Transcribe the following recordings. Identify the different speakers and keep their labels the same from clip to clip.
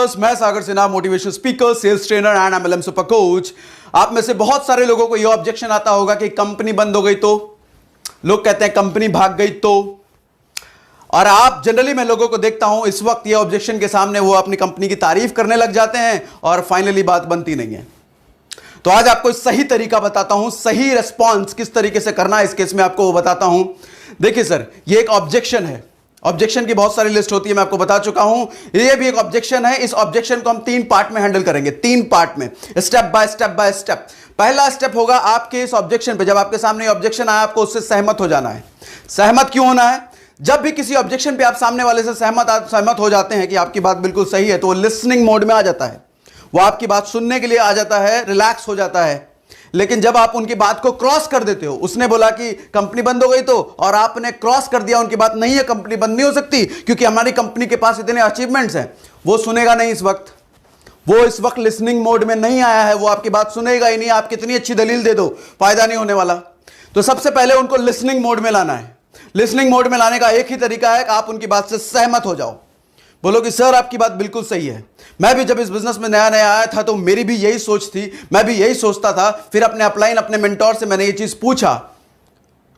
Speaker 1: Viewers, मैं Sagar Sinha, motivational speaker, sales trainer and MLM super coach. आप में से बहुत सारे लोगों को यह ऑब्जेक्शन आता होगा कि कंपनी बंद हो गई तो, लोग कहते हैं कंपनी भाग गई तो, और आप जनरली मैं लोगों को देखता हूं इस वक्त ये ऑब्जेक्शन के सामने वो अपनी कंपनी की तारीफ करने लग जाते हैं और फाइनली बात बनती नहीं है। तो आज आपको सही तरीका बताता हूं, सही रिस्पॉन्स किस तरीके से करना है इस केस में आपको वो बताता हूं। देखिए सर, ये एक ऑब्जेक्शन है, ऑब्जेक्शन की बहुत सारी लिस्ट होती है, मैं आपको बता चुका हूं। ये भी एक ऑब्जेक्शन है। इस ऑब्जेक्शन को हम 3 पार्ट में हैंडल करेंगे, 3 पार्ट में, step by step by step. पहला स्टेप होगा आपके इस ऑब्जेक्शन पे, जब आपके सामने ऑब्जेक्शन आया आपको उससे सहमत हो जाना है। सहमत क्यों होना है? जब भी किसी ऑब्जेक्शन पे आप सामने वाले से सहमत हो जाते हैं कि आपकी बात बिल्कुल सही है, तो वो लिसनिंग मोड में आ जाता है, वो आपकी बात सुनने के लिए आ जाता है, रिलैक्स हो जाता है। लेकिन जब आप उनकी बात को क्रॉस कर देते हो, उसने बोला कि कंपनी बंद हो गई तो, और आपने क्रॉस कर दिया उनकी बात, नहीं है कंपनी बंद नहीं हो सकती क्योंकि हमारी कंपनी के पास इतने अचीवमेंट्स हैं, वो सुनेगा नहीं। वो इस वक्त लिसनिंग मोड में नहीं आया है, वो आपकी बात सुनेगा ही नहीं। आप कितनी अच्छी दलील दे दो, फायदा नहीं होने वाला। तो सबसे पहले उनको लिसनिंग मोड में लाना है। लिसनिंग मोड में लाने का एक ही तरीका है कि आप उनकी बात से सहमत हो जाओ। बोलो कि सर आपकी बात बिल्कुल सही है, मैं भी जब इस बिजनेस में नया नया आया था तो मेरी भी यही सोच थी, मैं भी यही सोचता था। फिर अपने अपलाइन, अपने मेंटोर से मैंने ये चीज पूछा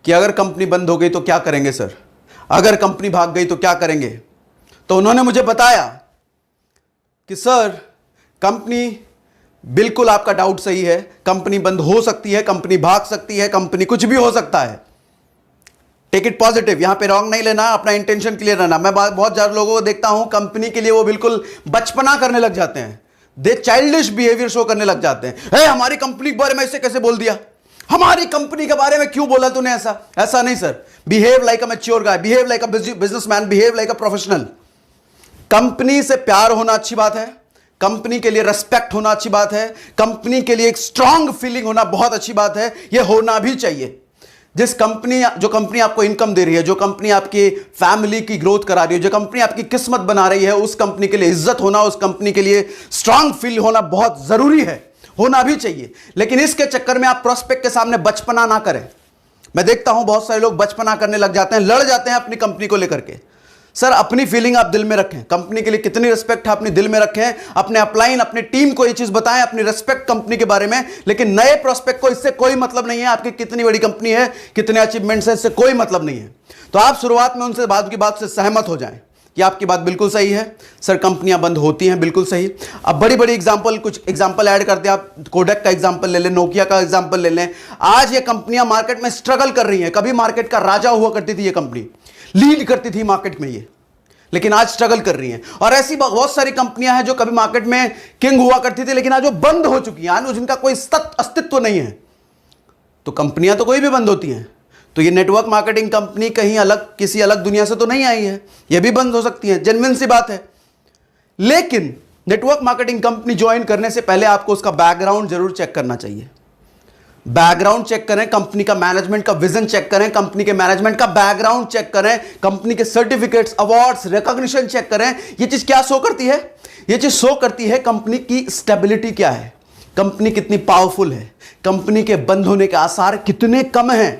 Speaker 1: कि अगर कंपनी बंद हो गई तो क्या करेंगे सर, अगर कंपनी भाग गई तो क्या करेंगे? तो उन्होंने मुझे बताया कि सर कंपनी, बिल्कुल आपका डाउट सही है, कंपनी बंद हो सकती है, कंपनी भाग सकती है, कंपनी कुछ भी हो सकता है। टेक इट पॉजिटिव, यहां पे रॉन्ग नहीं लेना, अपना इंटेंशन क्लियर रहना। मैं बहुत ज्यादा लोगों को देखता हूं कंपनी के लिए वो बिल्कुल बचपना करने लग जाते हैं, दे चाइल्डिश बिहेवियर शो करने लग जाते हैं। हमारी कंपनी के बारे में ऐसे कैसे बोल दिया, हमारी कंपनी के बारे में क्यों बोला तूने ऐसा? ऐसा नहीं sir, behave like a mature guy, behave like a businessman, behave like a professional. Company से प्यार होना अच्छी बात है, कंपनी के लिए रेस्पेक्ट होना अच्छी बात है, कंपनी के लिए एक स्ट्रांग फीलिंग होना बहुत अच्छी बात है, यह होना भी चाहिए। जो कंपनी आपको इनकम दे रही है, जो कंपनी आपकी फैमिली की ग्रोथ करा रही है, जो कंपनी आपकी किस्मत बना रही है, उस कंपनी के लिए इज्जत होना, उस कंपनी के लिए स्ट्रांग फील होना बहुत जरूरी है, होना भी चाहिए। लेकिन इसके चक्कर में आप प्रोस्पेक्ट के सामने बचपना ना करें। मैं देखता हूं बहुत सारे लोग बचपना करने लग जाते हैं, लड़ जाते हैं अपनी कंपनी को लेकर के। सर अपनी फीलिंग आप दिल में रखें, कंपनी के लिए कितनी रिस्पेक्ट है अपनी दिल में रखें, अपने अपलाइन, अपने टीम को ये चीज बताएं, अपनी रिस्पेक्ट कंपनी के बारे में। लेकिन नए प्रोस्पेक्ट को इससे कोई मतलब नहीं है, आपकी कितनी बड़ी कंपनी है, कितने अचीवमेंट्स हैं, इससे कोई मतलब नहीं है। तो आप शुरुआत में उनसे बात की बात से सहमत हो जाएं कि आपकी बात बिल्कुल सही है, सर कंपनियां बंद होती हैं, बिल्कुल सही। अब बड़ी बड़ी एग्जांपल, कुछ एग्जांपल ऐड करते हैं। आप कोडेक का एग्जांपल ले लें, नोकिया का एग्जांपल ले लें। आज ये कंपनियां मार्केट में स्ट्रगल कर रही हैं। कभी मार्केट का राजा हुआ करती थी ये कंपनी, लीड करती थी मार्केट में ये, लेकिन आज स्ट्रगल कर रही हैं। और ऐसी बहुत सारी कंपनियां हैं जो कभी मार्केट में किंग हुआ करती थी, लेकिन आज वो बंद हो चुकी हैं, जिनका कोई अस्तित्व नहीं है। तो कंपनियां तो कोई भी बंद होती हैं। तो ये नेटवर्क मार्केटिंग कंपनी कहीं अलग, किसी अलग दुनिया से तो नहीं आई है, ये भी बंद हो सकती है, जेन्युइन सी बात है। लेकिन नेटवर्क मार्केटिंग कंपनी ज्वाइन करने से पहले आपको उसका बैकग्राउंड जरूर चेक करना चाहिए। बैकग्राउंड चेक करें, कंपनी का मैनेजमेंट का विजन चेक करें, कंपनी के मैनेजमेंट का बैकग्राउंड चेक करें, कंपनी के सर्टिफिकेट्स, अवार्ड्स, रिकॉग्निशन चेक करें। ये चीज क्या शो करती है? ये चीज शो करती है कंपनी की स्टेबिलिटी क्या है, कंपनी कितनी पावरफुल है, कंपनी के बंद होने के आसार कितने कम हैं,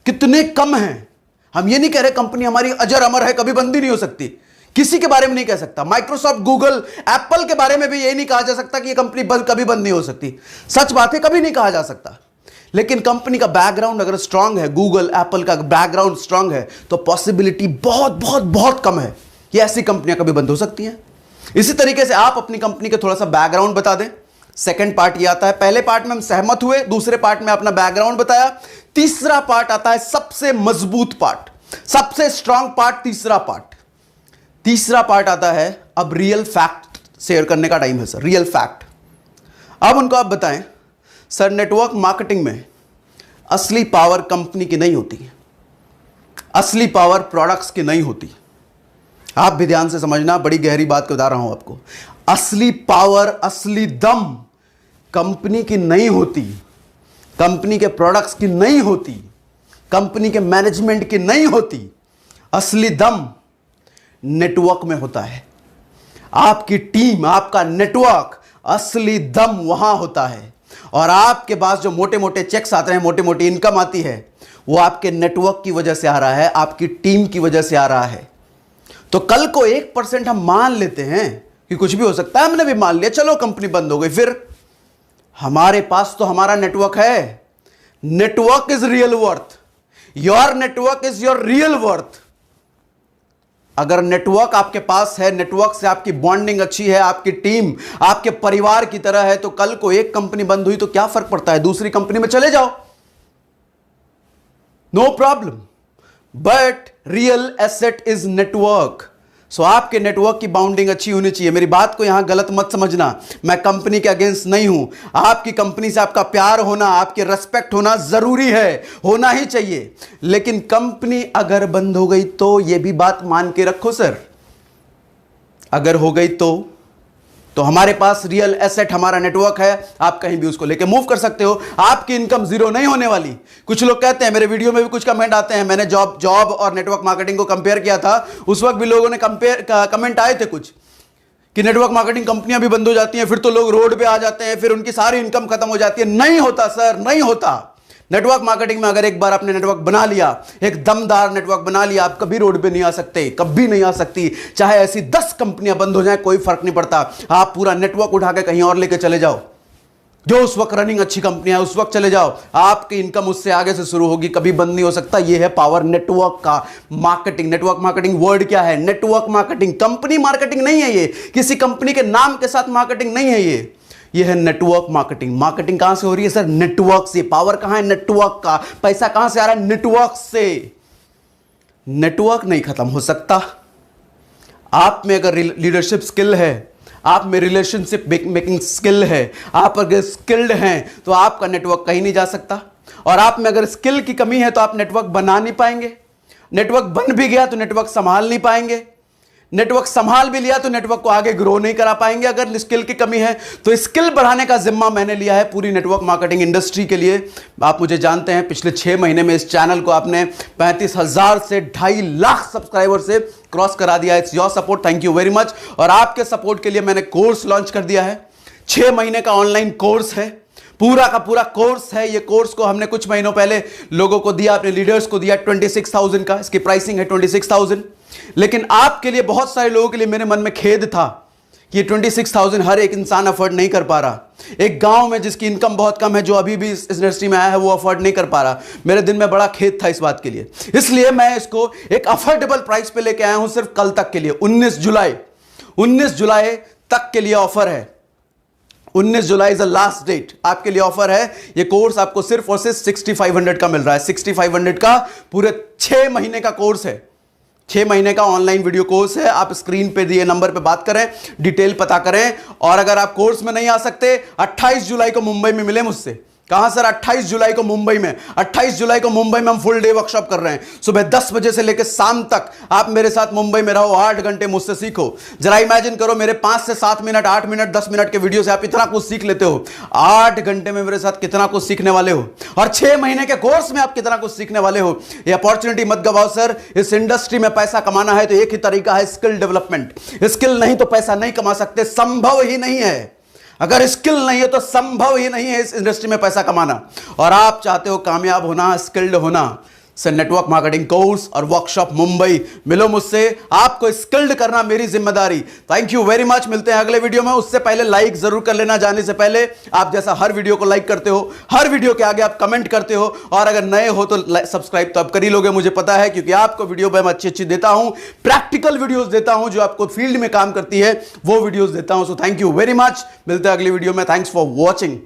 Speaker 1: कितने कम हैं। हम ये नहीं कह रहे कंपनी हमारी अजर अमर है, कभी बंद ही नहीं हो सकती, किसी के बारे में नहीं कह सकता। माइक्रोसॉफ्ट, गूगल, एप्पल के बारे में भी यही नहीं कहा जा सकता कि ये कंपनी कभी बंद नहीं हो सकती। सच बात है, कभी नहीं कहा जा सकता। लेकिन कंपनी का बैकग्राउंड अगर स्ट्रांग है, गूगल, एप्पल का बैकग्राउंड स्ट्रांग है, तो पॉसिबिलिटी बहुत बहुत बहुत कम है कि ऐसी कंपनियां कभी बंद हो सकती हैं। इसी तरीके से आप अपनी कंपनी के थोड़ा सा बैकग्राउंड बता दें। सेकंड पार्ट ये आता है, पहले पार्ट में हम सहमत हुए, दूसरे पार्ट में अपना बैकग्राउंड बताया। तीसरा पार्ट आता है सबसे मजबूत पार्ट, सबसे स्ट्रांग पार्ट, तीसरा पार्ट आता है अब रियल फैक्ट शेयर करने का टाइम है सर, रियल फैक्ट। अब उनको आप बताएं, सर नेटवर्क मार्केटिंग में असली पावर कंपनी की नहीं होती, असली पावर प्रोडक्ट्स की नहीं होती। आप भी ध्यान से समझना, बड़ी गहरी बात बता रहा हूं आपको। असली पावर, असली दम कंपनी की नहीं होती, कंपनी के प्रोडक्ट्स की नहीं होती, कंपनी के मैनेजमेंट की नहीं होती। असली दम नेटवर्क में होता है। आपकी टीम, आपका नेटवर्क, असली दम वहां होता है। और आपके पास जो मोटे मोटे चेक्स आते हैं, मोटी मोटी इनकम आती है, वो आपके नेटवर्क की वजह से आ रहा है, आपकी टीम की वजह से आ रहा है। तो कल को 1% हम मान लेते हैं कि कुछ भी हो सकता है, हमने भी मान लिया, चलो कंपनी बंद हो गई। फिर हमारे पास तो हमारा नेटवर्क है। Network is real worth, your network is your real worth. अगर नेटवर्क आपके पास है, नेटवर्क से आपकी बॉन्डिंग अच्छी है, आपकी टीम आपके परिवार की तरह है, तो कल को एक कंपनी बंद हुई तो क्या फर्क पड़ता है, दूसरी कंपनी में चले जाओ, no problem. But real asset is network. So आपके नेटवर्क की बाउंडिंग अच्छी होनी चाहिए। मेरी बात को यहां गलत मत समझना, मैं कंपनी के अगेंस्ट नहीं हूं। आपकी कंपनी से आपका प्यार होना, आपके रेस्पेक्ट होना जरूरी है, होना ही चाहिए। लेकिन कंपनी अगर बंद हो गई तो यह भी बात मान के रखो सर, अगर हो गई तो हमारे पास रियल एसेट हमारा नेटवर्क है, आप कहीं भी उसको लेके मूव कर सकते हो। आपकी इनकम जीरो नहीं होने वाली। कुछ लोग कहते हैं, मेरे वीडियो में भी कुछ कमेंट आते हैं, मैंने जॉब और नेटवर्क मार्केटिंग को कंपेयर किया था, उस वक्त भी लोगों ने कमेंट आए थे कुछ कि नेटवर्क मार्केटिंग कंपनियां भी बंद हो जाती हैं, फिर तो लोग रोड पे आ जाते हैं, फिर उनकी सारी इनकम खत्म हो जाती है। नहीं होता सर, नहीं होता। नेटवर्क मार्केटिंग में अगर एक बार आपने नेटवर्क बना लिया, एक दमदार नेटवर्क बना लिया, आप कभी रोड पे नहीं आ सकते, कभी नहीं आ सकती। चाहे ऐसी 10 कंपनियां बंद हो जाएं, कोई फर्क नहीं पड़ता। आप पूरा नेटवर्क उठा के कहीं और लेके चले जाओ, जो उस वक्त रनिंग अच्छी कंपनियां उस वक्त चले जाओ, आपकी इनकम उससे आगे से शुरू होगी, कभी बंद नहीं हो सकता। यह है पावर नेटवर्क का। मार्केटिंग, नेटवर्क मार्केटिंग वर्ड क्या है? Network marketing. कंपनी मार्केटिंग नहीं है ये, किसी कंपनी के नाम के साथ मार्केटिंग नहीं है ये है नेटवर्क मार्केटिंग। मार्केटिंग कहां से हो रही है सर? नेटवर्क से। पावर कहां है? नेटवर्क का। पैसा कहां से आ रहा है? नेटवर्क से। नेटवर्क नहीं खत्म हो सकता। आप में अगर लीडरशिप स्किल है, आप में रिलेशनशिप मेकिंग स्किल है, आप अगर स्किल्ड हैं, तो आपका नेटवर्क कहीं नहीं जा सकता। और आप में अगर स्किल की कमी है तो आप नेटवर्क बना नहीं पाएंगे। नेटवर्क बन भी गया तो नेटवर्क संभाल नहीं पाएंगे। नेटवर्क संभाल भी लिया तो नेटवर्क को आगे ग्रो नहीं करा पाएंगे अगर स्किल की कमी है। तो स्किल बढ़ाने का जिम्मा मैंने लिया है पूरी नेटवर्क मार्केटिंग इंडस्ट्री के लिए। आप मुझे जानते हैं, पिछले 6 महीने में इस चैनल को आपने 35,000 से 2.5 लाख सब्सक्राइबर से क्रॉस करा दिया। It's your support, thank you very much. और आपके सपोर्ट के लिए मैंने कोर्स लॉन्च कर दिया है। 6 महीने का ऑनलाइन कोर्स है, पूरा का पूरा कोर्स है। ये कोर्स को हमने कुछ महीनों पहले लोगों को दिया, अपने लीडर्स को दिया 26,000 का। इसकी प्राइसिंग है 26,000। लेकिन आपके लिए, बहुत सारे लोगों के लिए मेरे मन में खेद था कि ये 26,000 हर एक इंसान अफोर्ड नहीं कर पा रहा। एक गांव में जिसकी इनकम बहुत कम है, जो अभी भी इस इंडस्ट्री में आया है, वो अफोर्ड नहीं कर पा रहा। मेरे दिल में बड़ा खेद था इस बात के लिए। इसलिए मैं इसको एक अफोर्डेबल प्राइस पे लेके आया हूं, सिर्फ कल तक के लिए। 19 जुलाई तक के लिए ऑफर है। 19 July is the last date, आपके लिए ऑफर है। ये कोर्स आपको सिर्फ और सिर्फ 6,500 का मिल रहा है। 6,500 का पूरे 6 महीने का कोर्स है। 6 महीने का ऑनलाइन वीडियो कोर्स है। आप स्क्रीन पे दिए नंबर पे बात करें, डिटेल पता करें। और अगर आप कोर्स में नहीं आ सकते, 28 जुलाई को मुंबई में मिले मुझसे। कहां सर? 28 जुलाई को मुंबई में। 28 जुलाई को मुंबई में हम फुल डे वर्कशॉप कर रहे हैं। सुबह 10 बजे से लेकर शाम तक आप मेरे साथ मुंबई में रहो, 8 घंटे मुझसे सीखो। जरा इमेजिन करो, मेरे 5 से 7 मिनट, 8 मिनट, 10 मिनट के वीडियो से आप इतना कुछ सीख लेते हो। 8 घंटे में मेरे साथ कितना कुछ सीखने वाले हो, और 6 महीने के कोर्स में आप कितना कुछ सीखने वाले हो। ये अपॉर्चुनिटी मत गवाओ सर। इस इंडस्ट्री में पैसा कमाना है तो एक ही तरीका है, स्किल डेवलपमेंट। स्किल नहीं तो पैसा नहीं कमा सकते, संभव ही नहीं है। अगर स्किल नहीं है तो संभव ही नहीं है इस इंडस्ट्री में पैसा कमाना। और आप चाहते हो कामयाब होना, स्किल्ड होना, से नेटवर्क मार्केटिंग कोर्स और वर्कशॉप मुंबई मिलो मुझसे। आपको स्किल्ड करना मेरी जिम्मेदारी। Thank you very much. मिलते हैं अगले वीडियो में। उससे पहले लाइक जरूर कर लेना, जाने से पहले। आप जैसा हर वीडियो को लाइक करते हो, हर वीडियो के आगे आप कमेंट करते हो, और अगर नए हो तो सब्सक्राइब तो आप कर ही लोगे, मुझे पता है, क्योंकि आपको वीडियो मैं अच्छी देता हूं, प्रैक्टिकल वीडियोस देता हूं, जो आपको फील्ड में काम करती है वो वीडियोस देता हूं। So thank you very much. मिलते हैं अगली वीडियो में। Thanks for watching.